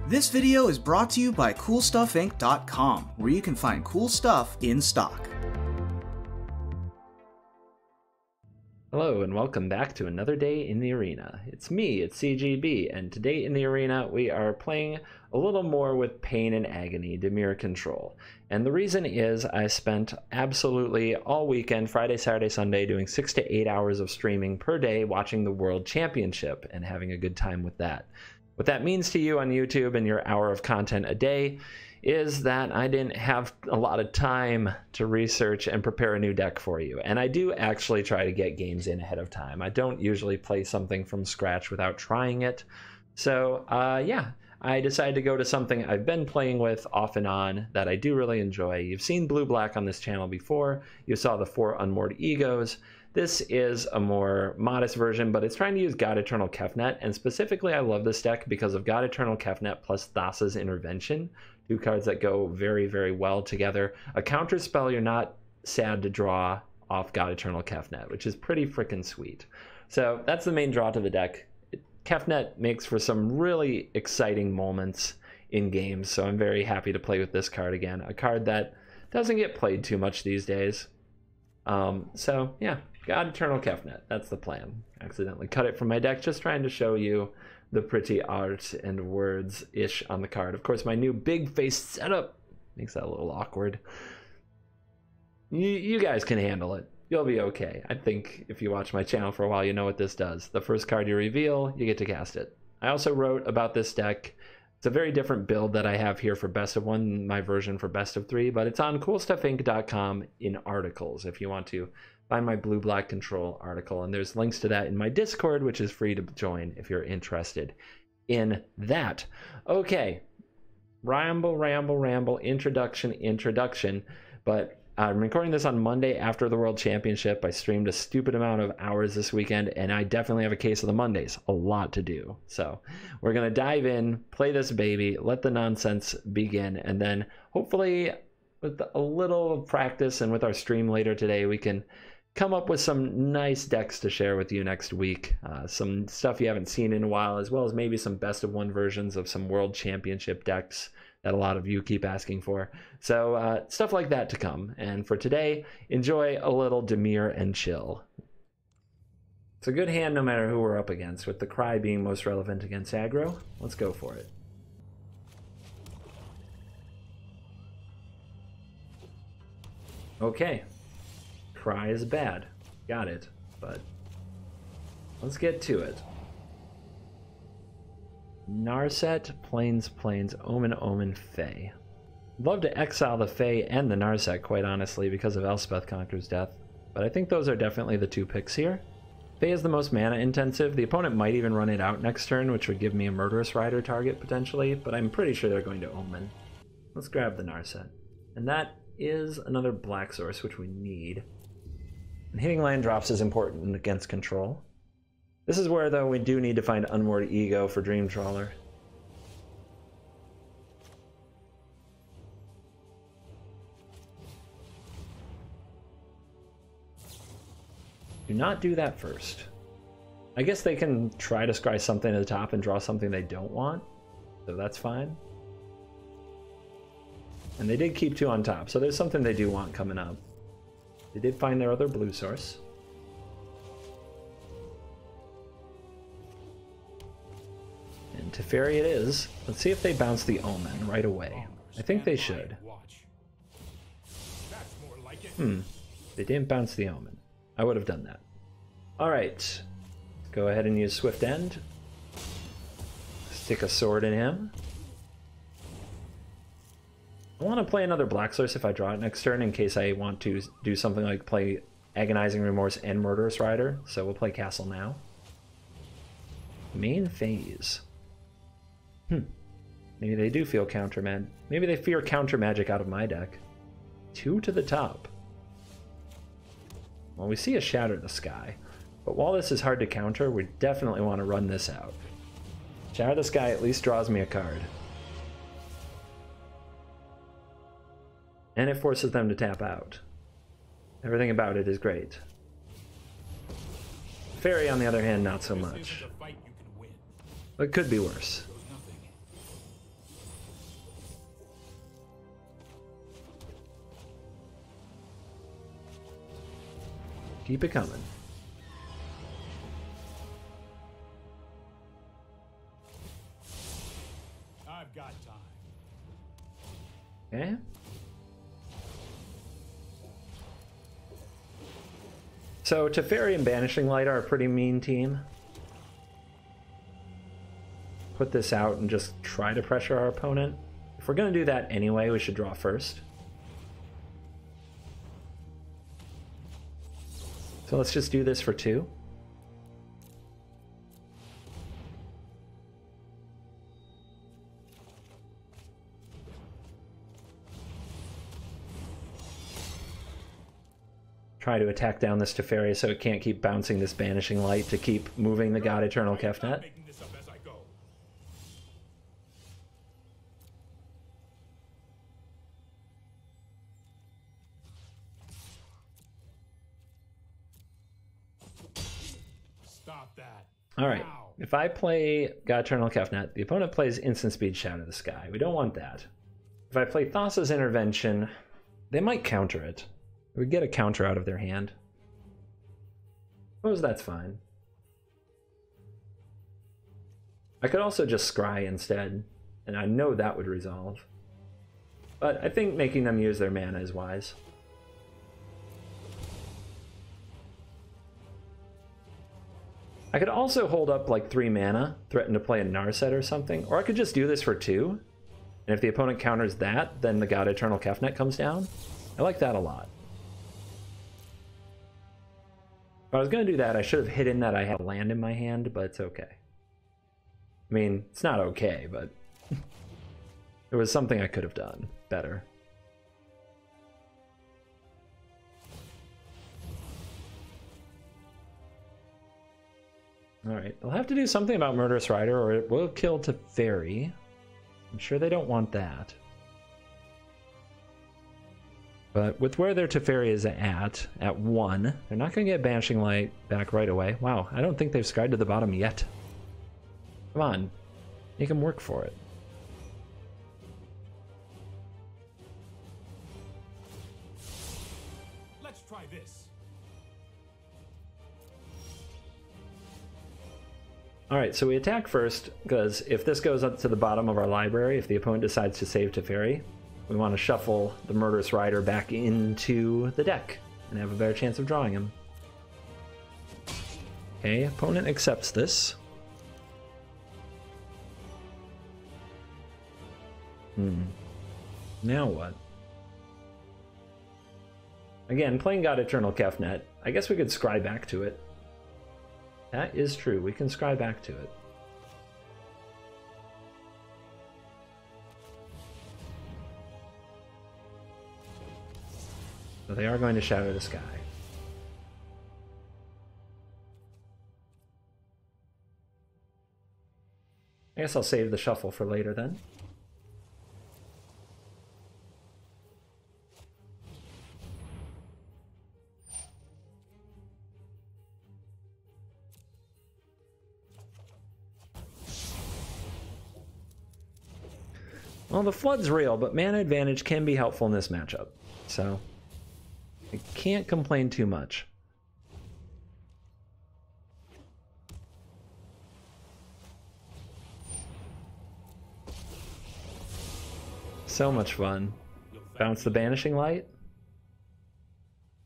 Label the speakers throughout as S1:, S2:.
S1: This video is brought to you by CoolStuffInc.com, where you can find cool stuff in stock.
S2: Hello and welcome back to another day in the arena. It's me, it's CGB, and today in the arena we are playing a little more with Pain and Agony, Dimir control. And the reason is I spent absolutely all weekend, Friday, Saturday, Sunday, doing 6 to 8 hours of streaming per day watching the World Championship and having a good time with that. What that means to you on YouTube and your hour of content a day is that I didn't have a lot of time to research and prepare a new deck for you. And I do actually try to get games in ahead of time. I don't usually play something from scratch without trying it. So yeah, I decided to go to something I've been playing with off and on that I do really enjoy. You've seen Blue-Black on this channel before. You saw the 4 Unmoored Egos. This is a more modest version, but it's trying to use God Eternal Kefnet, and specifically I love this deck because of God Eternal Kefnet plus Thassa's Intervention, 2 cards that go very, very well together. A counter spell you're not sad to draw off God Eternal Kefnet, which is pretty freaking sweet. So that's the main draw to the deck. Kefnet makes for some really exciting moments in games, so I'm very happy to play with this card again, a card that doesn't get played too much these days. So yeah, God Eternal Kefnet, that's the plan. Accidentally cut it from my deck, just trying to show you the pretty art and words-ish on the card. Of course, my new big face setup makes that a little awkward. You guys can handle it. You'll be okay. I think if you watch my channel for a while, you know what this does. The first card you reveal, you get to cast it. I also wrote about this deck. It's a very different build that I have here for Best of 1, my version for Best of 3, but it's on CoolStuffInc.com in articles if you want to find my Blue-Black Control article. And there's links to that in my Discord, which is free to join if you're interested in that. Okay, ramble, introduction. But I'm recording this on Monday after the World Championship. I streamed a stupid amount of hours this weekend, and I definitely have a case of the Mondays. A lot to do. So we're going to dive in, play this baby, let the nonsense begin, and then hopefully with a little practice and with our stream later today, we can come up with some nice decks to share with you next week. Some stuff you haven't seen in a while, as well as maybe some Best of 1 versions of some World Championship decks that a lot of you keep asking for. So stuff like that to come. And for today, enjoy a little Dimir and chill. It's a good hand no matter who we're up against, with the Cry being most relevant against aggro. Let's go for it. Okay. Cry is bad. Got it. But let's get to it. Narset, Plains, Omen, Fae. I'd love to exile the Fae and the Narset, quite honestly, because of Elspeth Conqueror's death, but I think those are definitely the 2 picks here. Fae is the most mana intensive. The opponent might even run it out next turn, which would give me a Murderous Rider target potentially, but I'm pretty sure they're going to Omen. Let's grab the Narset. And that is another black source, which we need. And hitting land drops is important against control. This is where, though, we do need to find Unmoored Ego for Dream Trawler. Do not do that first. I guess they can try to scry something at the top and draw something they don't want, so that's fine. And they did keep 2 on top, so there's something they do want coming up. They did find their other blue source. And Teferi it is. Let's see if they bounce the Omen right away. I think they should. They didn't bounce the Omen. I would have done that. Alright. Go ahead and use Swift End. Stick a sword in him. I want to play another black source if I draw it next turn, in case I want to do something like play Agonizing Remorse and Murderous Rider. So we'll play Castle now. Main phase. Maybe they do feel counter mag. Maybe they fear counter magic out of my deck. 2 to the top. Well, we see a Shatter the Sky, but while this is hard to counter, we definitely want to run this out. Shatter the Sky at least draws me a card. And it forces them to tap out. Everything about it is great. Fairy, on the other hand, not so much. It could be worse. Keep it coming.
S3: I've got time.
S2: Okay. So Teferi and Banishing Light are a pretty mean team. Put this out and just try to pressure our opponent. If we're going to do that anyway, we should draw first. So let's just do this for 2. Try to attack down this Teferi so it can't keep bouncing this Banishing Light to keep moving the God Eternal Kefnet.
S3: Stop that.
S2: All right. If I play God Eternal Kefnet, the opponent plays Instant Speed Shadow the Sky. We don't want that. If I play Thassa's Intervention, they might counter it. We get a counter out of their hand. Suppose that's fine. I could also just scry instead, and I know that would resolve. But I think making them use their mana is wise. I could also hold up like 3 mana, threaten to play a Narset or something, or I could just do this for 2. And if the opponent counters that, then the God Eternal Kefnet comes down. I like that a lot. If I was going to do that, I should have hidden that I had land in my hand, but it's okay. I mean, it's not okay, but it was something I could have done better. Alright, they'll have to do something about Murderous Rider or it will kill Teferi. I'm sure they don't want that. But with where their Teferi is at 1, they're not going to get Banishing Light back right away. Wow, I don't think they've scried to the bottom yet. Come on, make them work for it.
S3: Let's try this.
S2: Alright, so we attack first, because if this goes up to the bottom of our library, if the opponent decides to save Teferi, we want to shuffle the Murderous Rider back into the deck and have a better chance of drawing him. Okay, opponent accepts this. Now what? Again, playing God Eternal Kefnet, I guess we could scry back to it. That is true, we can scry back to it. So they are going to Shadow the Sky. I guess I'll save the shuffle for later then. Well, the Flood's real, but mana advantage can be helpful in this matchup, so I can't complain too much. So much fun. Bounce the Banishing Light.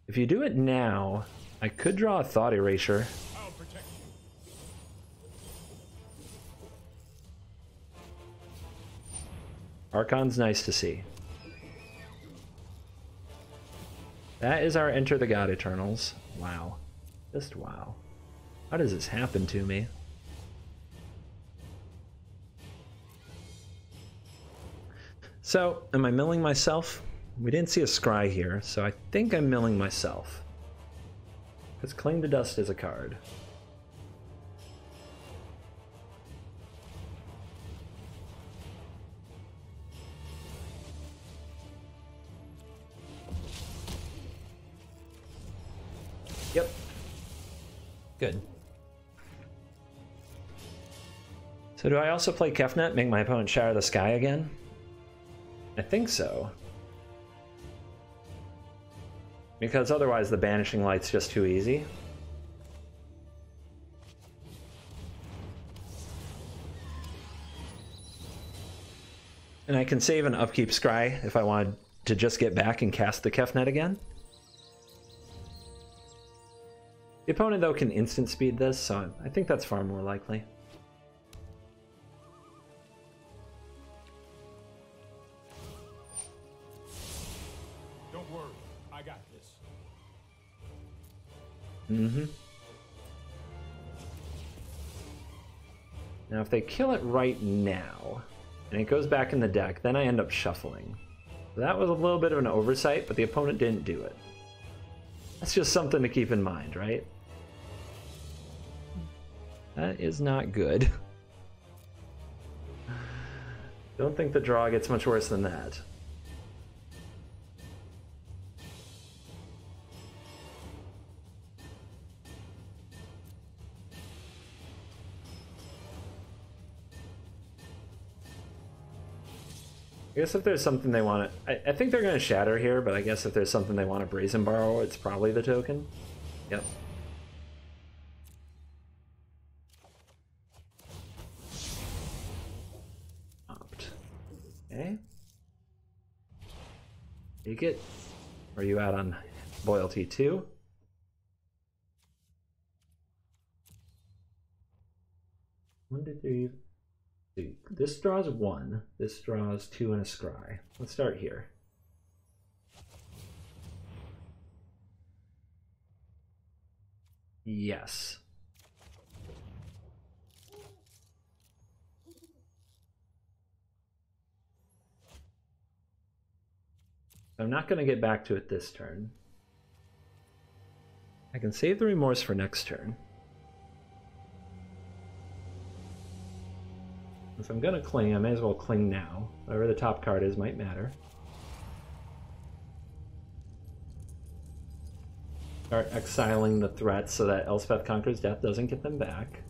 S2: If you do it now, I could draw a Thought Erasure.
S3: I'll protect you.
S2: Archon's nice to see. That is our Enter the God Eternals. Wow. Just wow. How does this happen to me? So, am I milling myself? We didn't see a scry here, so I think I'm milling myself. Because Cling to Dust is a card. Yep. Good. So do I also play Kefnet, make my opponent Shatter the Sky again? I think so. Because otherwise the Banishing Light's just too easy. And I can save an upkeep scry if I wanted to just get back and cast the Kefnet again. The opponent, though, can instant speed this, so I think that's far more likely.
S3: Don't worry, I got this.
S2: Mm-hmm. Now, if they kill it right now, and it goes back in the deck, then I end up shuffling. That was a little bit of an oversight, but the opponent didn't do it. That's just something to keep in mind, right? That is not good. Don't think the draw gets much worse than that. I guess if there's something they want to... I think they're going to shatter here, but I guess if there's something they want to brazen borrow, it's probably the token. Yep. Opt. Okay. Take it. Are you out on loyalty 2? One, two, three. This draws 1, this draws 2 and a scry. Let's start here. Yes. I'm not going to get back to it this turn. I can save the remorse for next turn. If I'm going to cling, I may as well cling now. Whatever the top card is might matter. Start exiling the threats so that Elspeth Conquers Death doesn't get them back.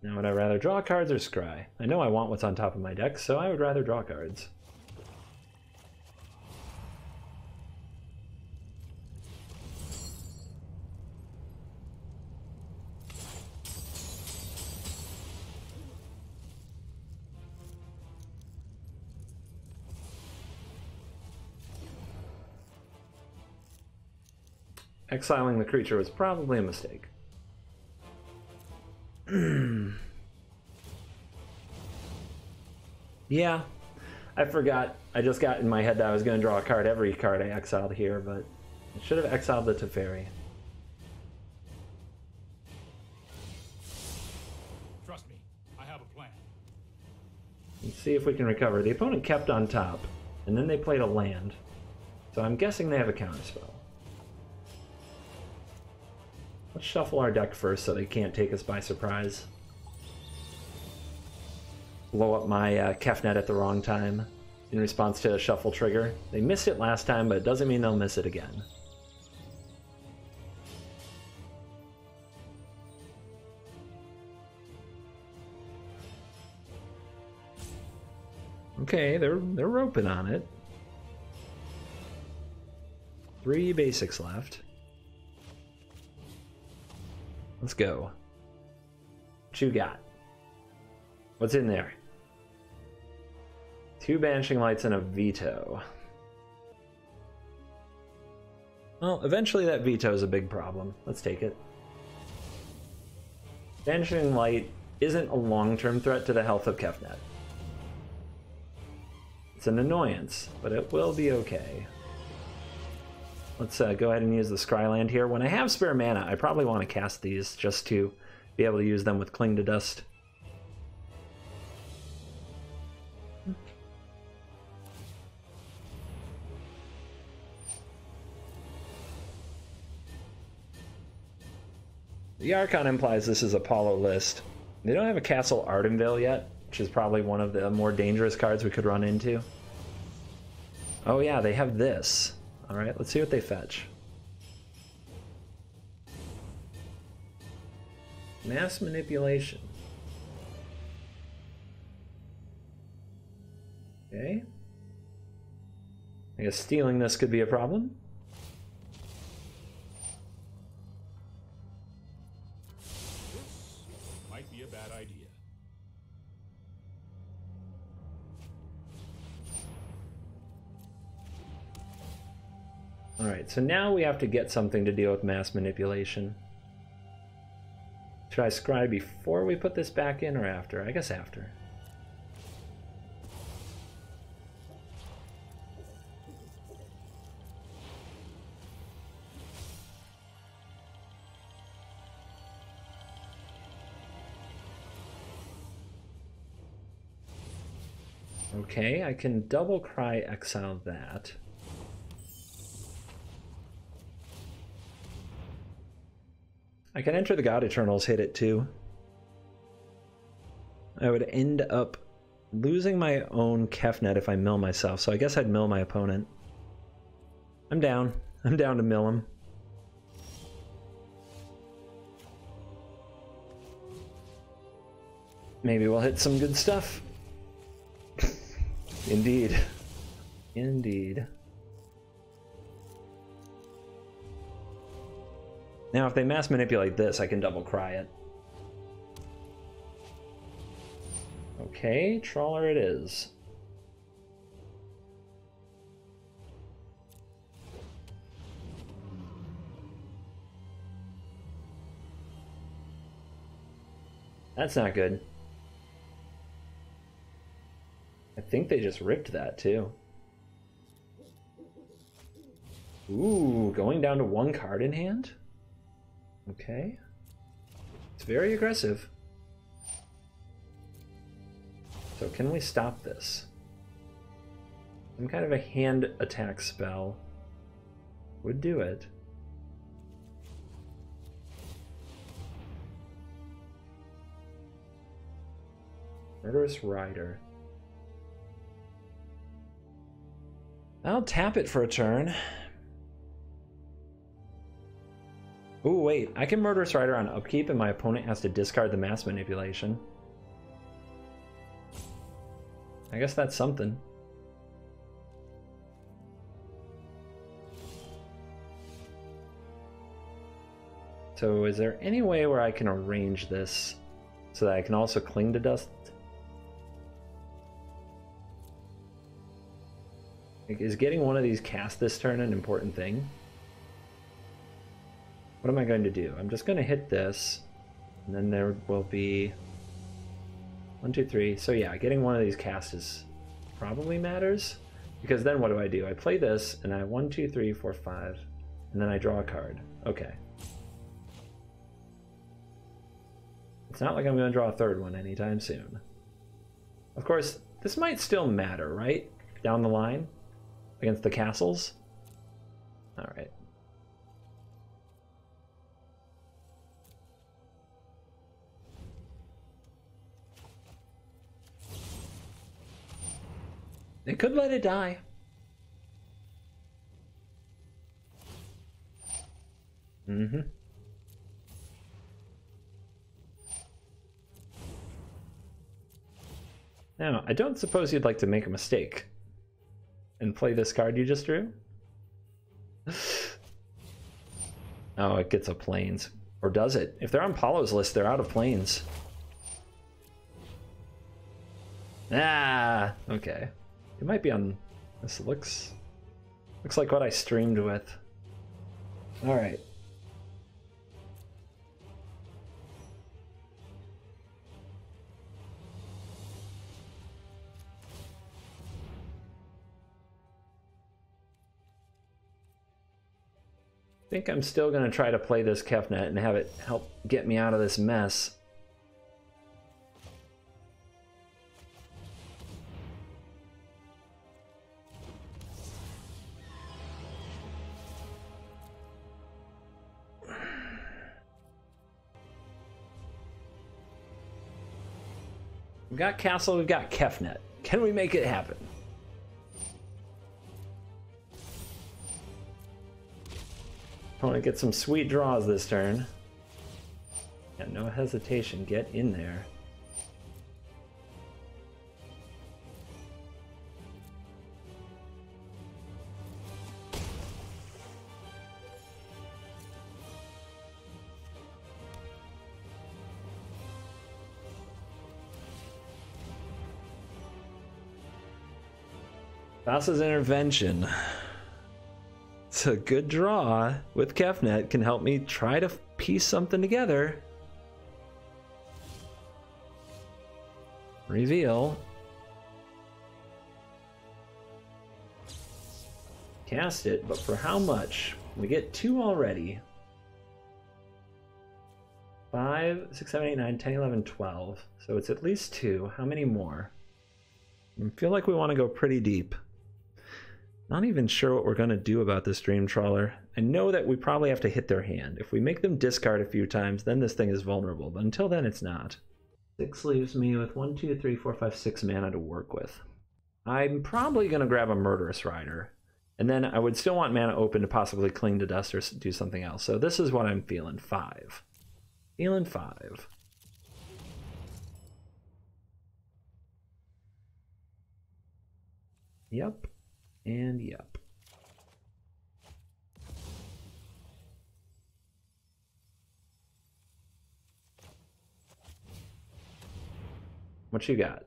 S2: Now, would I rather draw cards or scry? I know I want what's on top of my deck, so I would rather draw cards. Exiling the creature was probably a mistake. Yeah, I forgot. I just got in my head that I was going to draw a card every card I exiled here, but I should have exiled the Teferi.
S3: Trust me, I have a plan.
S2: Let's see if we can recover. The opponent kept on top, and then they played a land. So I'm guessing they have a counterspell. Let's shuffle our deck first so they can't take us by surprise. Blow up my Kefnet at the wrong time in response to a shuffle trigger. They missed it last time, but it doesn't mean they'll miss it again. Okay, they're roping on it. 3 basics left. Let's go. What you got? What's in there? 2 Banishing Lights and a Veto. Well, eventually that Veto is a big problem. Let's take it. Banishing Light isn't a long-term threat to the health of Kefnet. It's an annoyance, but it will be okay. Let's go ahead and use the Scryland here. When I have spare mana, I probably want to cast these just to be able to use them with Cling to Dust. The Archon implies this is a Apollo list. They don't have a Castle Ardenvale yet, which is probably one of the more dangerous cards we could run into. Oh yeah, they have this. Alright, let's see what they fetch. Mass manipulation. Okay. I guess stealing this could be a problem.
S3: This might be a bad idea.
S2: Alright, so now we have to get something to deal with mass manipulation. Should I scry before we put this back in or after? I guess after. Okay, I can double cry exile that. I can enter the God Eternals, hit it too. I would end up losing my own Kefnet if I mill myself, so I guess I'd mill my opponent. I'm down. I'm down to mill him. Maybe we'll hit some good stuff. Indeed. Indeed. Now, if they mass manipulate this, I can double cry it. Okay, Trawler it is. That's not good. I think they just ripped that too. Ooh, going down to one card in hand? Okay. It's very aggressive. So can we stop this? Some kind of a hand attack spell would do it. Murderous Rider. I'll tap it for a turn. Ooh, wait. I can Murderous Rider on upkeep and my opponent has to discard the mass manipulation. I guess that's something. So is there any way where I can arrange this so that I can also cling to dust? Like, is getting one of these cast this turn an important thing? What am I going to do? I'm just going to hit this, and then there will be 1, 2, 3. So yeah, getting one of these cast is probably matters, because then what do? I play this, and I 1, 2, 3, 4, 5, and then I draw a card. Okay. It's not like I'm going to draw a third one anytime soon. Of course, this might still matter, right? Down the line, against the castles. All right. They could let it die. Mm-hmm. Now, I don't suppose you'd like to make a mistake and play this card you just drew? Oh, it gets a plains. Or does it? If they're on Paulo's list, they're out of plains. Ah, okay. It might be on... This looks like what I streamed with. Alright. I think I'm still going to try to play this Kefnet and have it help get me out of this mess. We've got Castle, we've got Kefnet. Can we make it happen? I want to get some sweet draws this turn. Yeah, no hesitation, get in there. Thassa's Intervention. It's a good draw with Kefnet, can help me try to piece something together. Reveal. Cast it, but for how much? We get 2 already. 5, 6, 7, 8, 9, 10, 11, 12. So it's at least 2. How many more? I feel like we want to go pretty deep. Not even sure what we're going to do about this Dream Trawler. I know that we probably have to hit their hand. If we make them discard a few times, then this thing is vulnerable. But until then, it's not. 6 leaves me with 1, 2, 3, 4, 5, 6 mana to work with. I'm probably going to grab a Murderous Rider. And then I would still want mana open to possibly cling to dust or do something else. So this is what I'm feeling. 5. Feeling 5. Yep. And yep. What you got?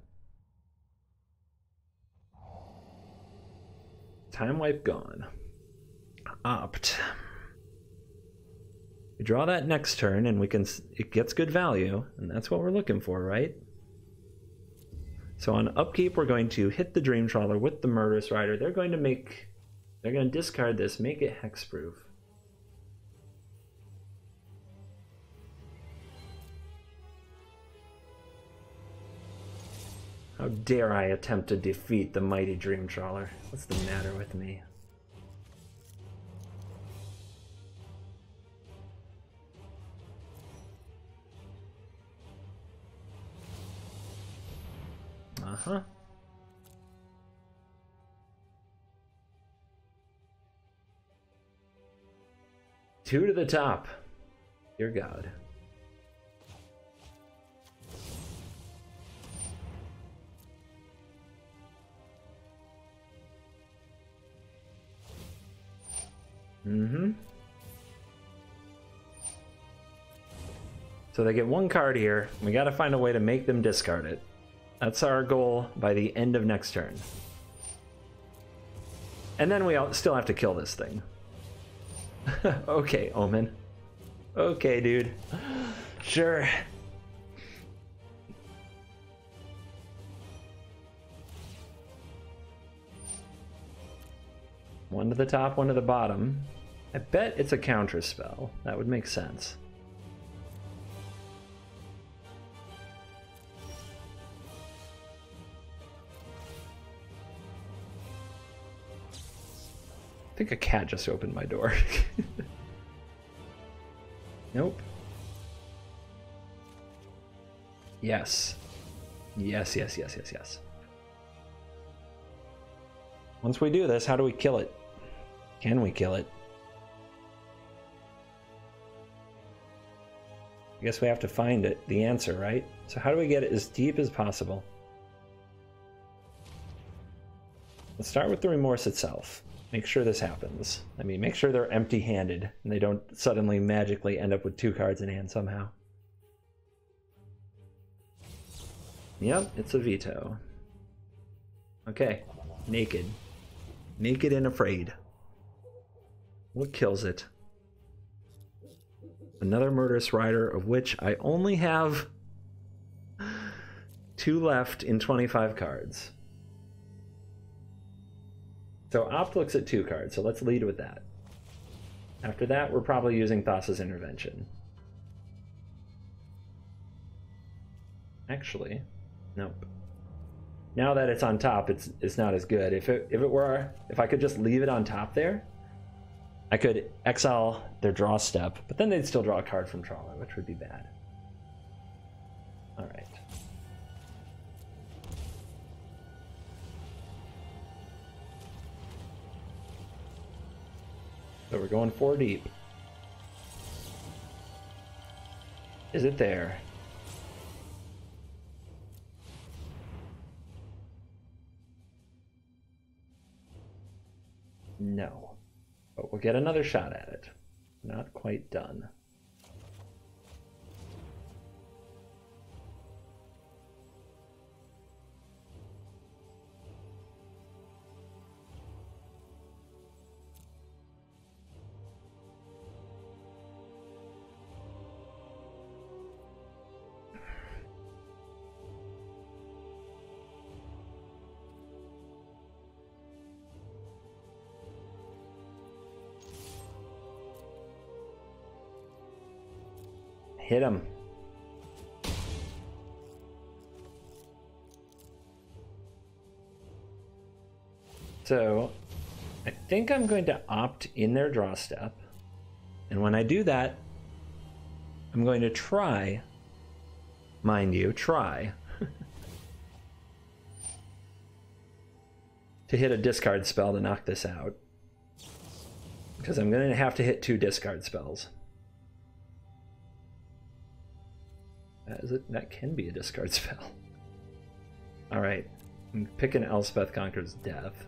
S2: Time wipe gone. Opt. We draw that next turn and it gets good value, and that's what we're looking for, right? So on upkeep, we're going to hit the Dream Trawler with the Murderous Rider. They're going to discard this, make it hexproof. How dare I attempt to defeat the mighty Dream Trawler? What's the matter with me? Uh-huh. Two to the top. Dear God. Mm-hmm. So they get 1 card here. We got to find a way to make them discard it. That's our goal by the end of next turn. And then we still have to kill this thing. Okay, Omen. Okay, dude. Sure. One to the top, one to the bottom. I bet it's a counter spell. That would make sense. I think a cat just opened my door. Nope. Yes. Yes, yes, yes, yes, yes. Once we do this, how do we kill it? Can we kill it? I guess we have to find it, the answer, right? So how do we get it as deep as possible? Let's start with the remorse itself. Make sure this happens. I mean, make sure they're empty-handed and they don't suddenly magically end up with 2 cards in hand somehow. Yep, it's a veto. Okay, naked. Naked and afraid. What kills it? Another Murderous Rider, of which I only have 2 left in 25 cards. So Opt looks at 2 cards, so let's lead with that. After that, we're probably using Thassa's Intervention. Actually, nope. Now that it's on top, it's not as good. If I could just leave it on top there, I could exile their draw step, but then they'd still draw a card from Trawler, which would be bad. All right. So we're going 4 deep. Is it there? No. But we'll get another shot at it. Not quite done. Hit him. So, I think I'm going to opt in their draw step. And when I do that, I'm going to try, mind you, try to hit a discard spell to knock this out. Because I'm going to have to hit 2 discard spells. That can be a discard spell. Alright. I'm picking Elspeth Conquers Death.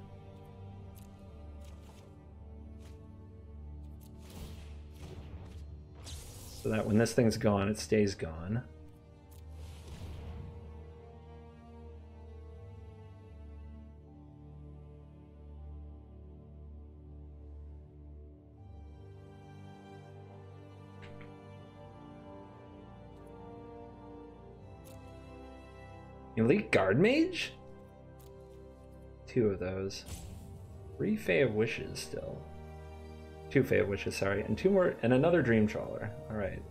S2: So that when this thing's gone, it stays gone. Elite Guard Mage? 2 of those. 3 Fae of Wishes still. 2 Fae of Wishes, sorry. And 2 more, and another Dream Trawler. Alright.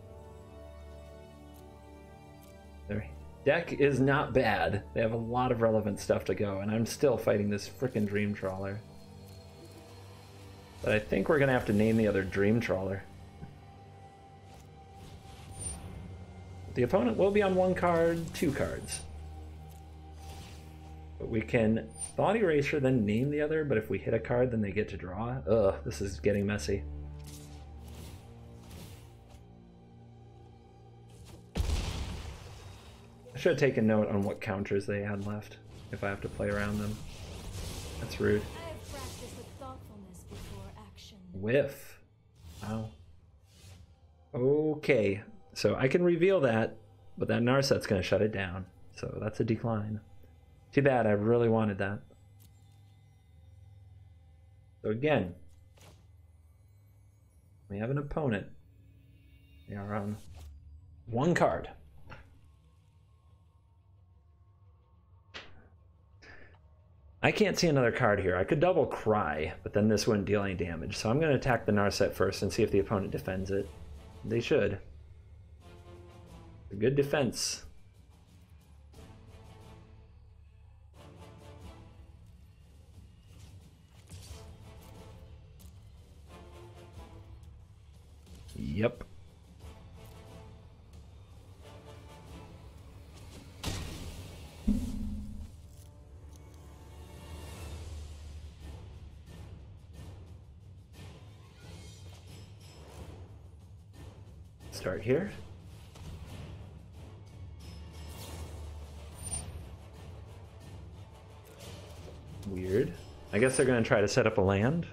S2: Their deck is not bad. They have a lot of relevant stuff to go, and I'm still fighting this frickin' Dream Trawler. But I think we're gonna have to name the other Dream Trawler. The opponent will be on 1 card, 2 cards. But we can Thought Eraser, then name the other, but if we hit a card, then they get to draw. Ugh, this is getting messy. I should have taken note on what counters they had left, if I have to play around them. That's rude.
S4: I have practiced with thoughtfulness before action.
S2: Whiff. Wow. Okay, so I can reveal that, but that Narset's going to shut it down. So that's a decline. Too bad, I really wanted that. So again, we have an opponent. They are on 1 card. I can't see another card here. I could double Cry, but then this wouldn't deal any damage. So I'm going to attack the Narset first and see if the opponent defends it. They should. A good defense. Yep. Start here. Weird. I guess they're going to try to set up a land.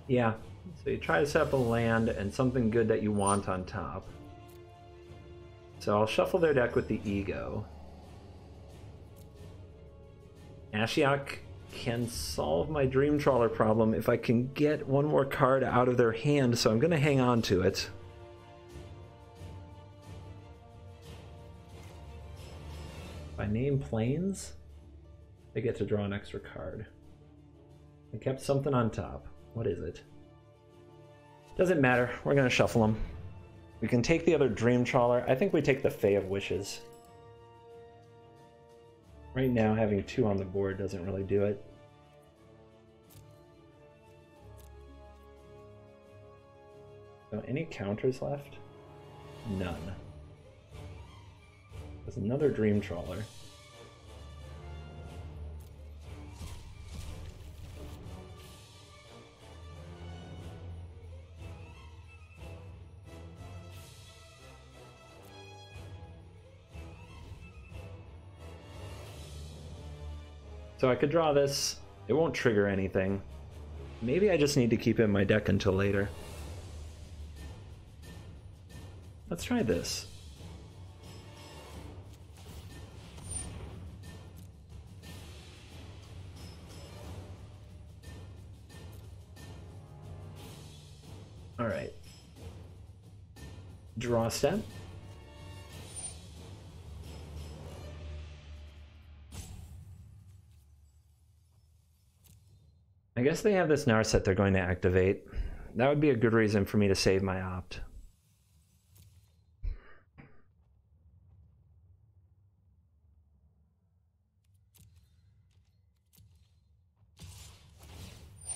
S2: Yeah. So you try to set up a land and something good that you want on top. So I'll shuffle their deck with the Ego. Ashiok can solve my Dream Trawler problem if I can get 1 more card out of their hand, so I'm going to hang on to it. If I name Plains, they get to draw an extra card. I kept something on top. What is it? Doesn't matter. We're going to shuffle them. We can take the other Dream Trawler. I think we take the Fae of Wishes. Right now, having 2 on the board doesn't really do it. So any counters left? None. There's another Dream Trawler. So I could draw this. It won't trigger anything. Maybe I just need to keep it in my deck until later. Let's try this. All right. Draw step. I guess they have this Narset they're going to activate. That would be a good reason for me to save my opt.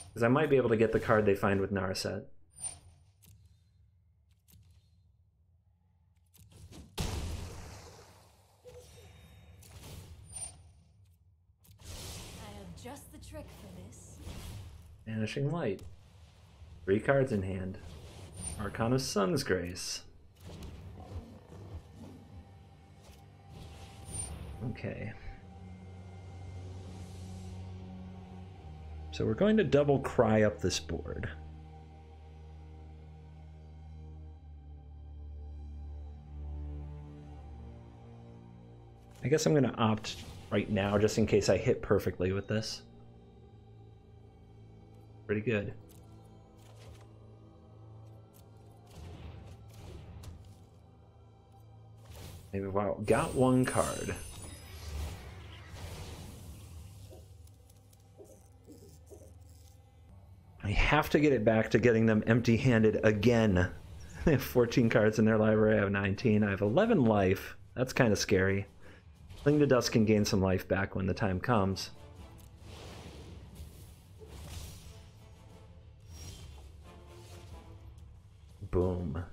S2: Because I might be able to get the card they find with Narset.
S4: I have just the trick for this.
S2: Vanishing Light. 3 cards in hand. Arcana Sun's Grace. Okay. So we're going to double cry up this board. I guess I'm going to opt right now just in case I hit perfectly with this. Pretty good. Maybe, wow, got 1 card. I have to get it back to getting them empty-handed again. They have 14 cards in their library. I have 19. I have 11 life. That's kind of scary. Cling to Dust can gain some life back when the time comes. Boom.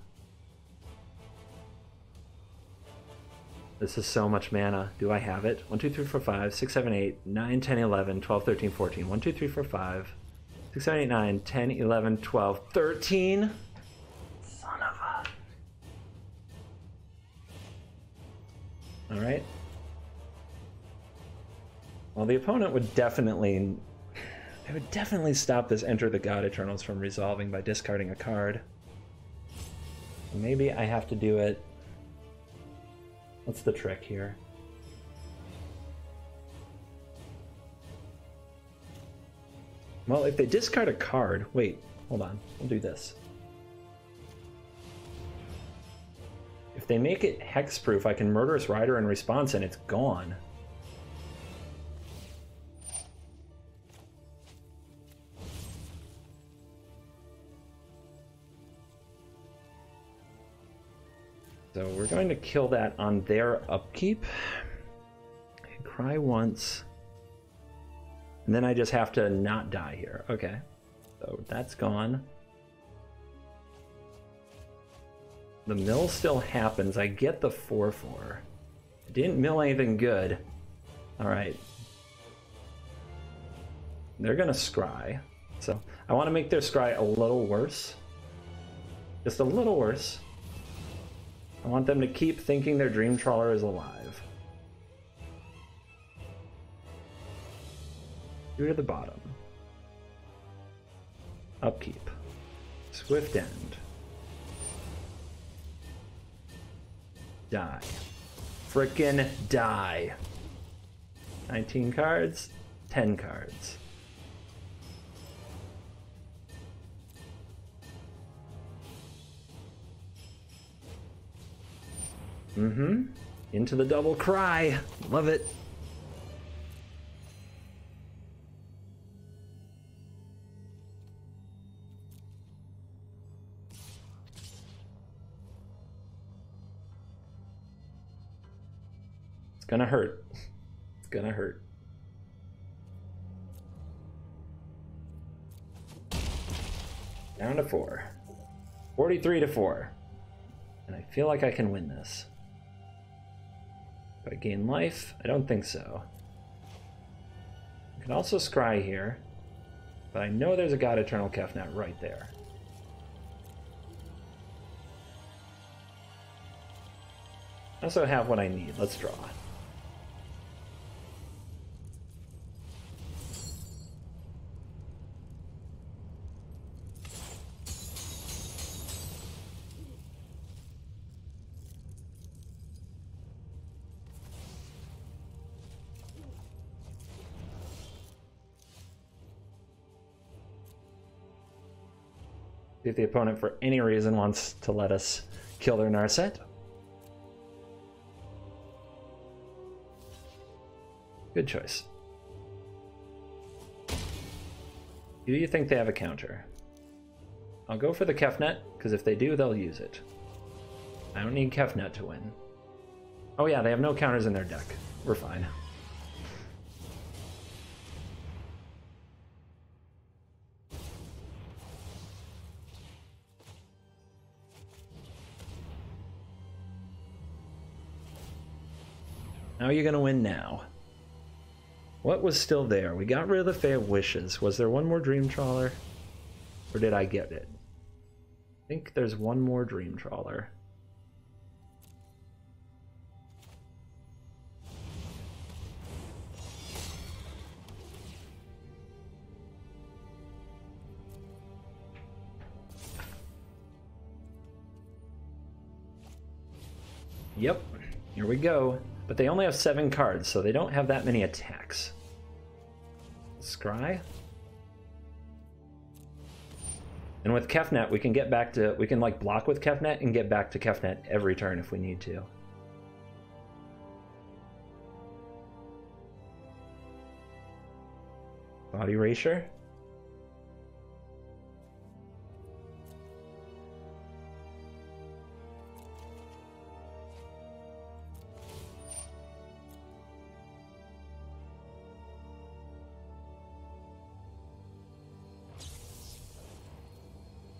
S2: This is so much mana. Do I have it? 1, 2, 3, 4, 5, 6, 7, 8, 9, 10, 11, 12, 13, 14. 1, 2, 3, 4, 5, 6, 7, 8, 9, 10, 11, 12, 13. Son of a... Alright. Well, the opponent would definitely... They would definitely stop this Enter the God Eternals from resolving by discarding a card. Maybe I have to do it... What's the trick here? Well, if they discard a card... Wait, hold on. We'll do this. If they make it hexproof, I can Murderous Rider in response and it's gone. So we're going to kill that on their upkeep. Cry once. And then I just have to not die here. Okay. So that's gone. The mill still happens. I get the 4/4. I didn't mill anything good. Alright. They're gonna scry. So I want to make their scry a little worse. Just a little worse. I want them to keep thinking their Dream Trawler is alive. 2 to the bottom. Upkeep. Swift End. Die. Frickin' die. 19 cards, 10 cards. Into the double cry. Love it. It's gonna hurt. It's gonna hurt. Down to 4. 43 to 4. And I feel like I can win this. Do I gain life? I don't think so. I can also scry here, but I know there's a God Eternal Kefnet right there. I also have what I need. Let's draw. See if the opponent for any reason wants to let us kill their Narset. Good choice. Do you think they have a counter? I'll go for the Kefnet, because if they do, they'll use it. I don't need Kefnet to win. Oh yeah, they have no counters in their deck. We're fine. How are you going to win now? What was still there? We got rid of the Fae of Wishes. Was there one more Dream Trawler? Or did I get it? I think there's one more Dream Trawler. Yep, here we go. But they only have 7 cards, so they don't have that many attacks. Scry. And with Kefnet, we can get back to... We can, like, block with Kefnet and get back to Kefnet every turn if we need to. Body Erasure.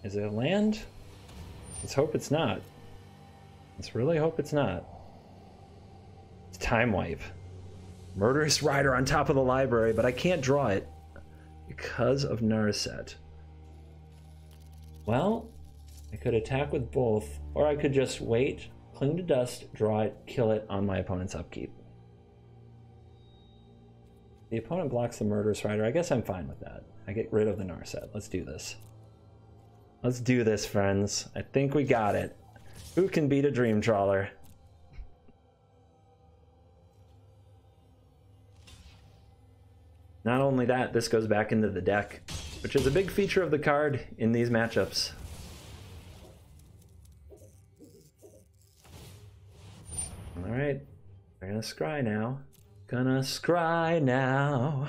S2: Is it a land? Let's hope it's not. Let's really hope it's not. It's Time Wipe. Murderous Rider on top of the library, but I can't draw it because of Narset. Well, I could attack with both, or I could just wait, cling to dust, draw it, kill it on my opponent's upkeep. The opponent blocks the Murderous Rider. I guess I'm fine with that. I get rid of the Narset. Let's do this. Let's do this, friends. I think we got it. Who can beat a Dream Trawler? Not only that, this goes back into the deck, which is a big feature of the card in these matchups. Alright, we're gonna scry now. Gonna scry now.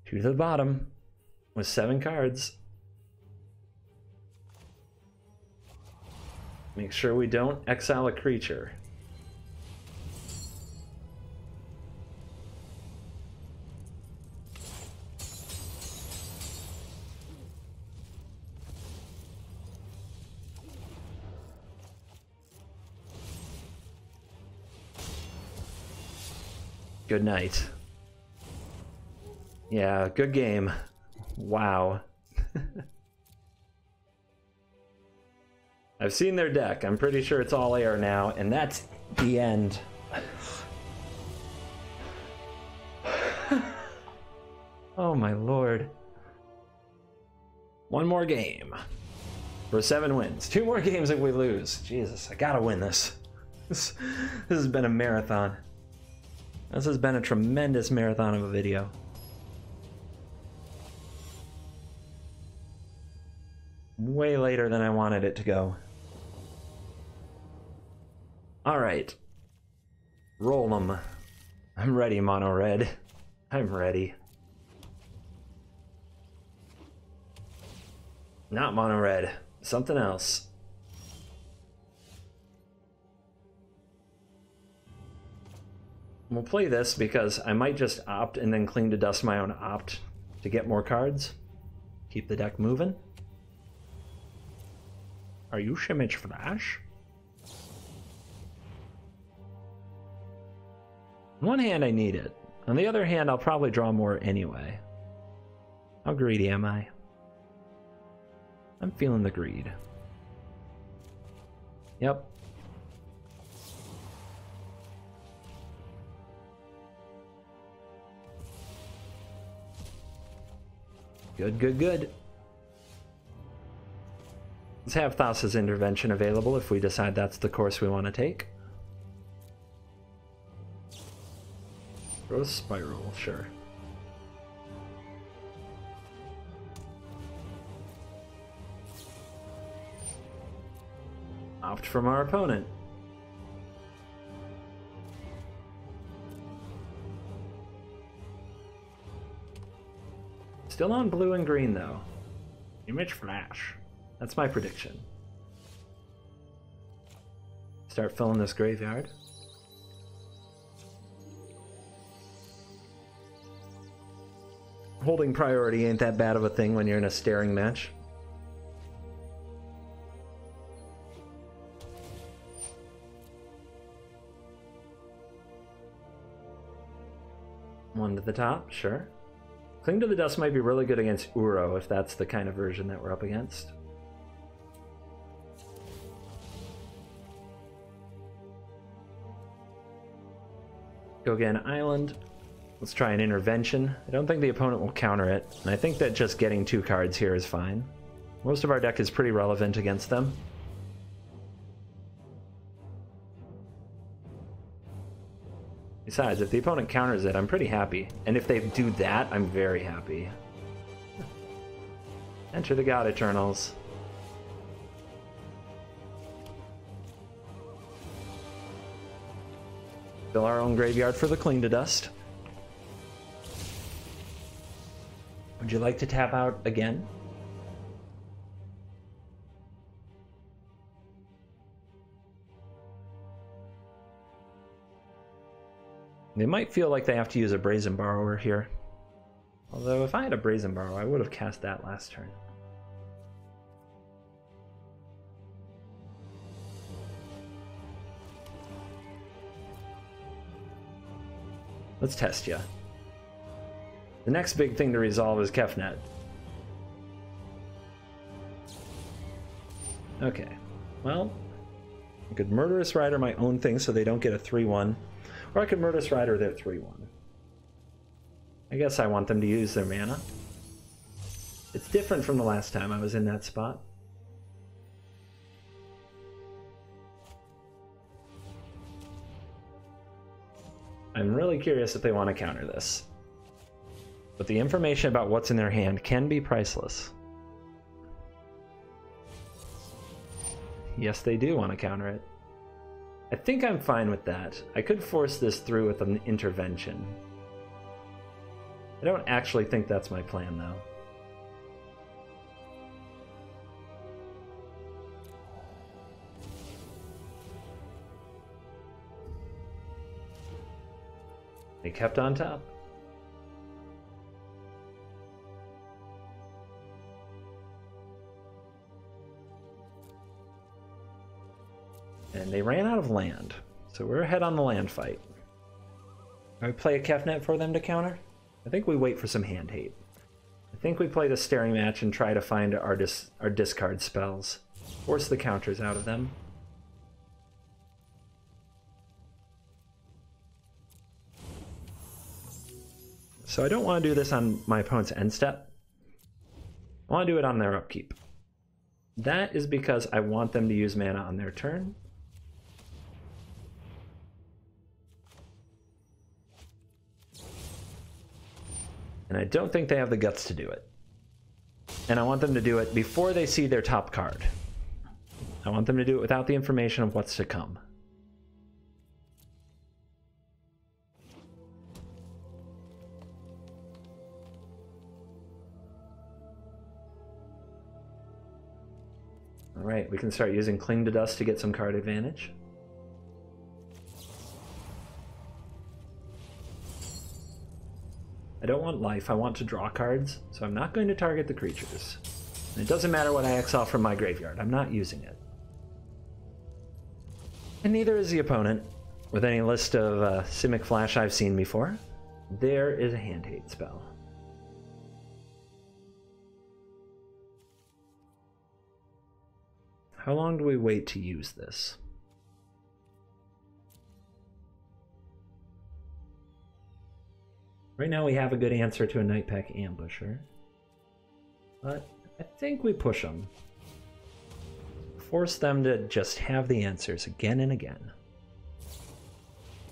S2: To the bottom. With 7 cards. Make sure we don't exile a creature. Good night. Yeah, good game. Wow. I've seen their deck. I'm pretty sure it's all air now, and that's the end. Oh my lord. One more game for 7 wins. 2 more games if we lose. Jesus, I gotta win this. This has been a marathon. This has been a tremendous marathon of a video. Way later than I wanted it to go. Alright. Roll 'em. I'm ready, Mono Red. I'm ready. Not Mono Red. Something else. We'll play this because I might just opt and then cling to dust my own opt to get more cards. Keep the deck moving. Are you Shimage Flash? On one hand, I need it. On the other hand, I'll probably draw more anyway. How greedy am I? I'm feeling the greed. Yep. Good, good, good. Let's have Thassa's Intervention available if we decide that's the course we want to take. Growth Spiral, sure. opt from our opponent. Still on blue and green, though. Image Flash. That's my prediction. Start filling this graveyard. Holding priority ain't that bad of a thing when you're in a staring match. One to the top, sure. Cling to the Dust might be really good against Uro if that's the kind of version that we're up against. Go again, Island. Let's try an Intervention. I don't think the opponent will counter it, and I think that just getting 2 cards here is fine. Most of our deck is pretty relevant against them. Besides, if the opponent counters it, I'm pretty happy. And if they do that, I'm very happy. Enter the God Eternals. Fill our own graveyard for the Cling to Dust. Would you like to tap out again? They might feel like they have to use a Brazen Borrower here. Although if I had a Brazen Borrower, I would have cast that last turn. Let's test you. The next big thing to resolve is Kefnet. Okay, well, I could Murderous Rider my own thing so they don't get a 3-1. Or I could Murderous Rider their 3-1. I guess I want them to use their mana. It's different from the last time I was in that spot. I'm really curious if they want to counter this. But the information about what's in their hand can be priceless. Yes, they do want to counter it. I think I'm fine with that. I could force this through with an Intervention. I don't actually think that's my plan, though. They kept on top. And they ran out of land, so we're ahead on the land fight. I play a Kefnet for them to counter? I think we wait for some hand hate. I think we play the staring match and try to find our discard spells. Force the counters out of them. So I don't want to do this on my opponent's end step. I want to do it on their upkeep. That is because I want them to use mana on their turn. And I don't think they have the guts to do it. And I want them to do it before they see their top card. I want them to do it without the information of what's to come. Alright, we can start using Cling to Dust to get some card advantage. I don't want life, I want to draw cards, so I'm not going to target the creatures. And it doesn't matter what I exile from my graveyard, I'm not using it. And neither is the opponent, with any list of Simic Flash I've seen before. There is a hand hate spell. How long do we wait to use this? Right now we have a good answer to a Nightpack Ambusher. But I think we push them. Force them to just have the answers again and again.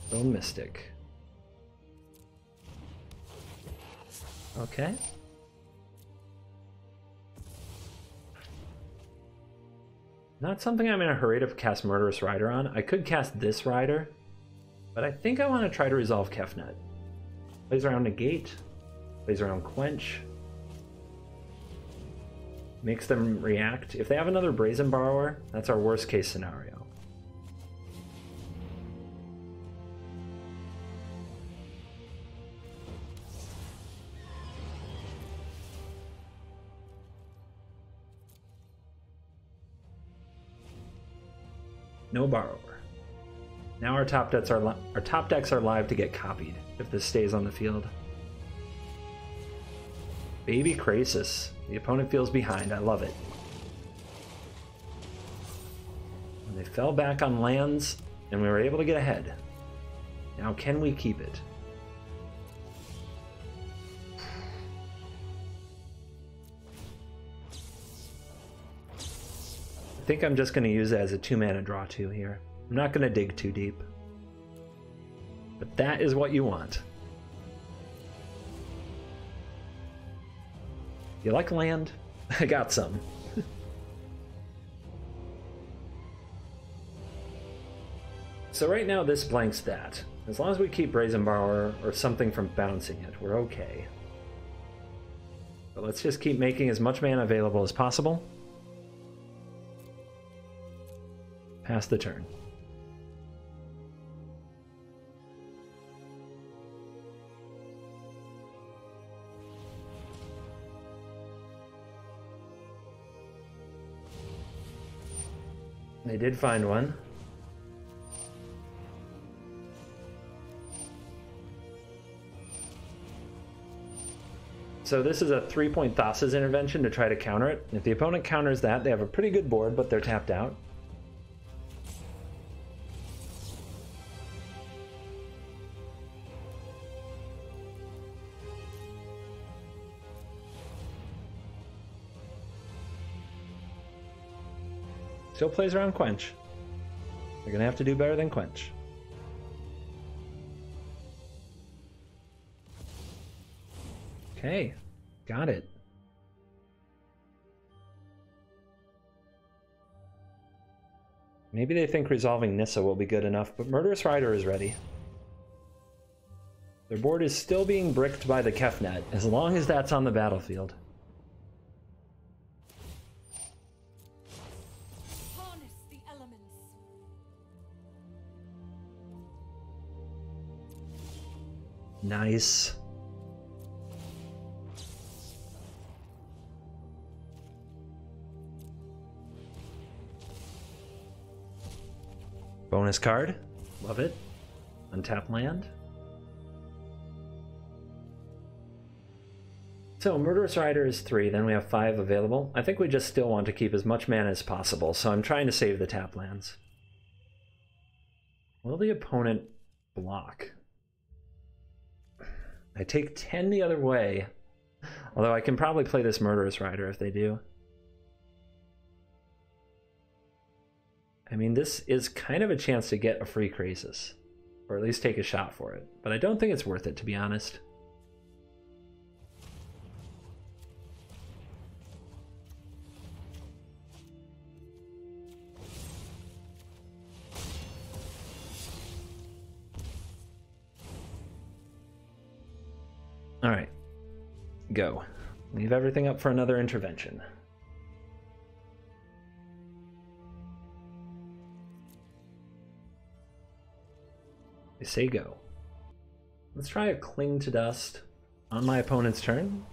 S2: Stone Mystic. Okay. Not something I'm in a hurry to cast Murderous Rider on. I could cast this Rider, but I think I want to try to resolve Kefnet. Plays around Negate, plays around Quench, makes them react. If they have another Brazen Borrower, that's our worst case scenario. No Borrower. Now our top decks are live to get copied if this stays on the field. Baby Krasis. The opponent feels behind. I love it. And they fell back on lands, and we were able to get ahead. Now can we keep it? I think I'm just going to use it as a 2-mana draw 2 here. I'm not going to dig too deep. But that is what you want. You like land? I got some. So right now this blanks that. As long as we keep Brazen Borrower or something from bouncing it, we're okay. But let's just keep making as much mana available as possible. Pass the turn. They did find one. So this is a 3-point Thassa's Intervention to try to counter it. If the opponent counters that, they have a pretty good board, but they're tapped out. Still plays around Quench. They're gonna have to do better than Quench. Okay, got it. Maybe they think resolving Nissa will be good enough, but Murderous Rider is ready. Their board is still being bricked by the Kefnet, as long as that's on the battlefield. Nice. Bonus card. Love it. Untap land. So Murderous Rider is 3, then we have 5 available. I think we just still want to keep as much mana as possible, so I'm trying to save the tap lands. Will the opponent block? I take 10 the other way, although I can probably play this Murderous Rider if they do. I mean, this is kind of a chance to get a free Krasis, or at least take a shot for it, but I don't think it's worth it, to be honest. All right, go. Leave everything up for another intervention. They say go. Let's try a Cling to Dust on my opponent's turn.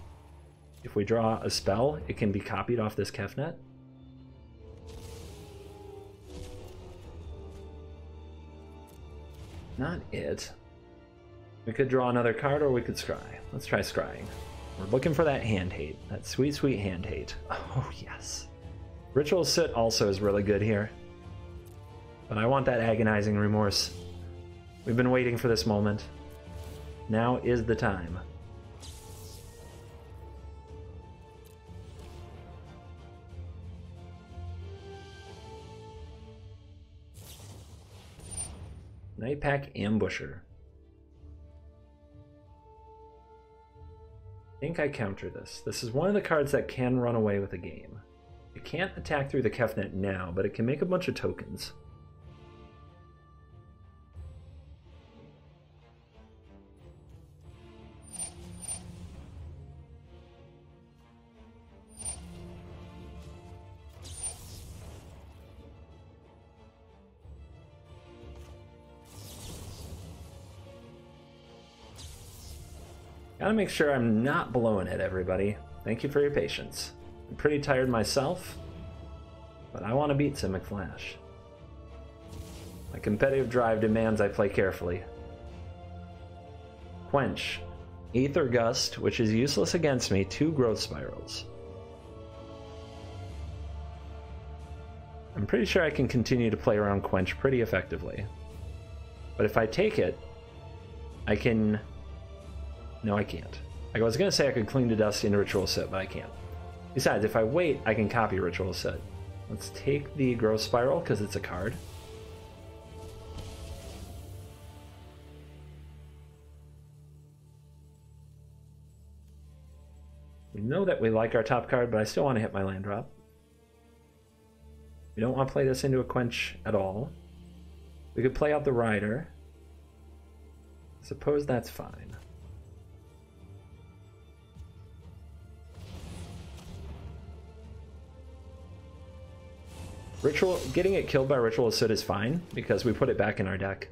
S2: If we draw a spell, it can be copied off this Kefnet. Not it. We could draw another card or we could scry. Let's try scrying. We're looking for that hand hate. That sweet, sweet hand hate. Oh, yes. Ritual Soot also is really good here. But I want that agonizing remorse. We've been waiting for this moment. Now is the time. Nightpack Ambusher. I think I counter this. This is one of the cards that can run away with a game. It It can't attack through the Kefnet now, but it can make a bunch of tokens. Gotta make sure I'm not blowing it, everybody. Thank you for your patience. I'm pretty tired myself, but I want to beat Simic Flash. My competitive drive demands I play carefully. Quench. Aether Gust, which is useless against me, 2 Growth Spirals. I'm pretty sure I can continue to play around Quench pretty effectively. But if I take it, I can... No, I can't. I was going to say I could cling to dust in Ritual Sit, but I can't. Besides, if I wait, I can copy Ritual Sit. Let's take the Growth Spiral, because it's a card. We know that we like our top card, but I still want to hit my land drop. We don't want to play this into a Quench at all. We could play out the Rider. Suppose that's fine. Getting it killed by Ritual Soot is fine, because we put it back in our deck.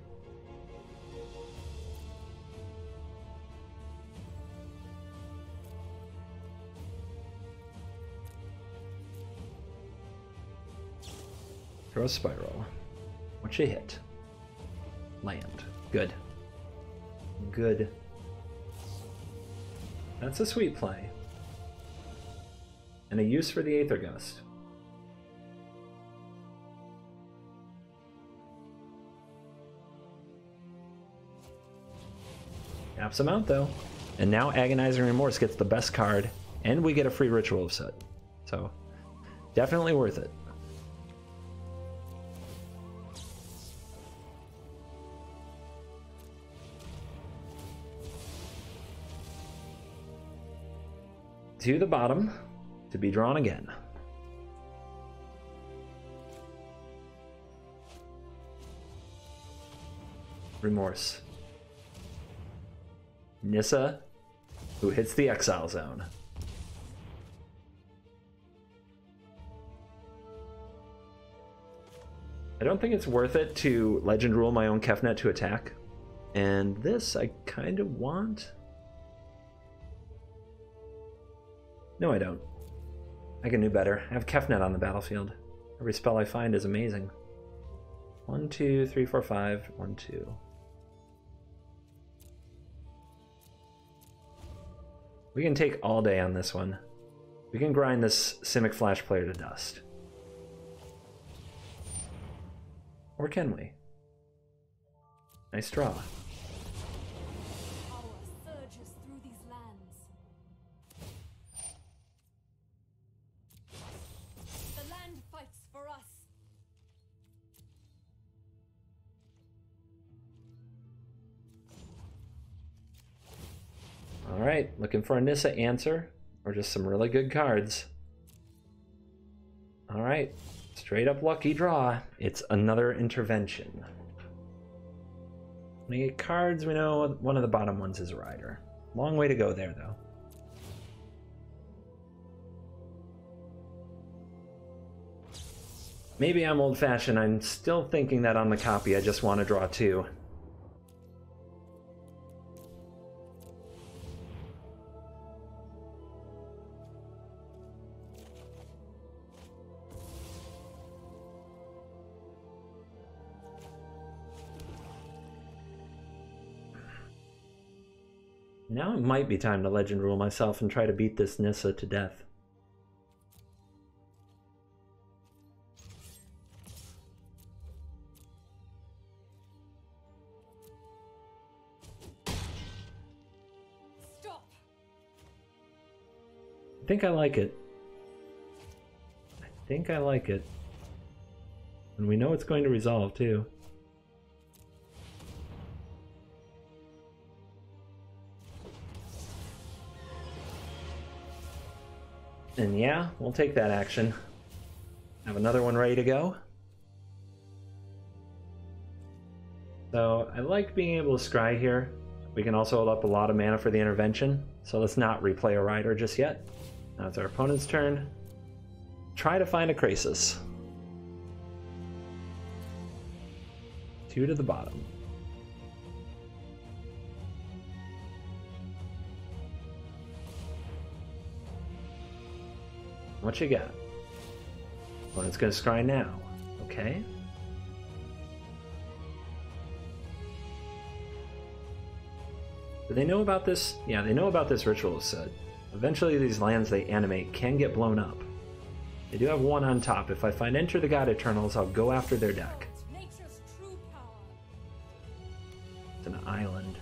S2: Throw a Spiral. What you hit? Land. Good. Good. That's a sweet play. And a use for the Aether Gust. Caps him out though. And now Agonizing Remorse gets the best card, and we get a free Ritual of Soot. So, definitely worth it. To the bottom, to be drawn again. Remorse. Nissa, who hits the Exile Zone. I don't think it's worth it to Legend Rule my own Kefnet to attack. And this I kind of want. No, I don't. I can do better. I have Kefnet on the battlefield. Every spell I find is amazing. 1, 2, 3, 4, 5. 1, 2. We can take all day on this one. We can grind this Simic Flash player to dust. Or can we? Nice draw.
S4: Power surges through these lands. The land fights for us.
S2: Alright, looking for a Nissa answer, or just some really good cards. Alright, straight up lucky draw. It's another intervention. When we get cards, we know one of the bottom ones is a Rider. Long way to go there, though. Maybe I'm old-fashioned. I'm still thinking that on the copy I just want to draw 2. Now it might be time to Legend Rule myself and try to beat this Nissa to death.
S4: Stop.
S2: I think I like it. I think I like it. And we know it's going to resolve too. And yeah, we'll take that action. Have another one ready to go. So I like being able to scry here. We can also hold up a lot of mana for the intervention. So let's not replay a Rider just yet. Now it's our opponent's turn. Try to find a Krasis. 2 to the bottom. What you got? Opponent's gonna scry now. Okay. Do they know about this? Yeah, they know about this ritual set. Eventually these lands they animate can get blown up. They do have one on top. If I find Enter the God Eternals, I'll go after their deck.
S4: Nature's true power.
S2: It's an island.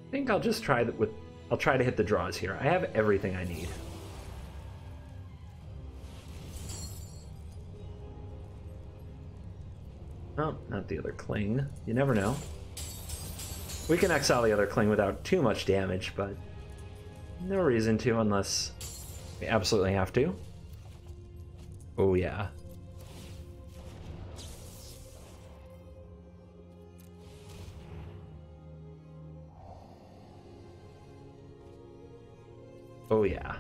S2: I think I'll just try that with. I'll try to hit the draws here. I have everything I need. Oh, not the other Cling. You never know. We can exile the other Cling without too much damage, but no reason to unless we absolutely have to. Oh yeah. Oh yeah.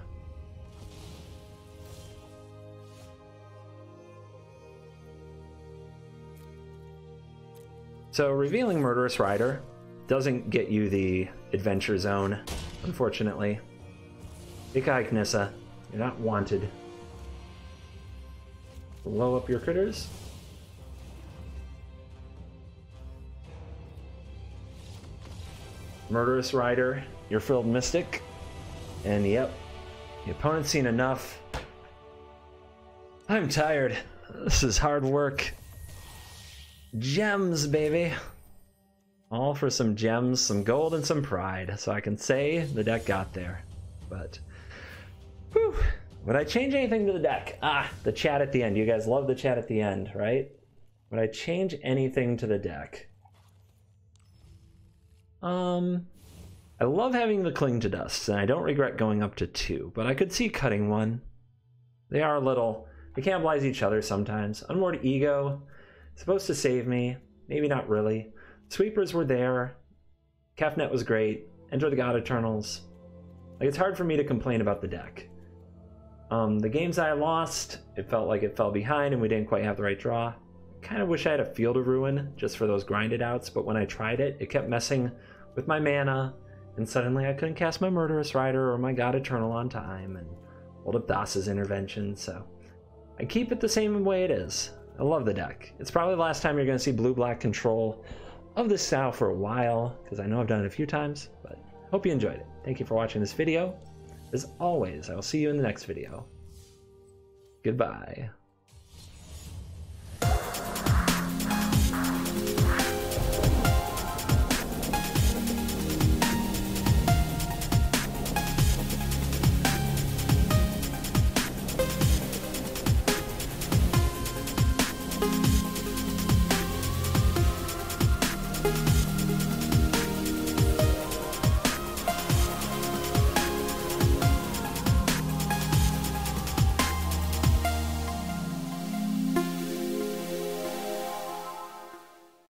S2: So revealing Murderous Rider doesn't get you the adventure zone, unfortunately. Ikai Knissa, you're not wanted. Blow up your critters. Murderous Rider, you're filled Mystic. And yep, the opponent's seen enough. I'm tired. This is hard work. Gems, baby. All for some gems, some gold, and some pride. So I can say the deck got there. But, whew, would I change anything to the deck? Ah, the chat at the end. You guys love the chat at the end, right? Would I change anything to the deck? I love having the Cling to Dust, and I don't regret going up to 2, but I could see cutting 1. They are a little... They cannibalize each other sometimes. Unmoored Ego, supposed to save me. Maybe not really. Sweepers were there. Kefnet was great. Enter the God Eternals. Like, it's hard for me to complain about the deck. The games I lost, it felt like it fell behind and we didn't quite have the right draw. Kind of wish I had a Field of Ruin just for those grinded outs, but when I tried it, it kept messing with my mana, and suddenly I couldn't cast my Murderous Rider or my God Eternal on time, and hold up Das's intervention, so I keep it the same way it is. I love the deck. It's probably the last time you're going to see blue-black control of this style for a while, because I know I've done it a few times, but hope you enjoyed it. Thank you for watching this video. As always, I will see you in the next video. Goodbye.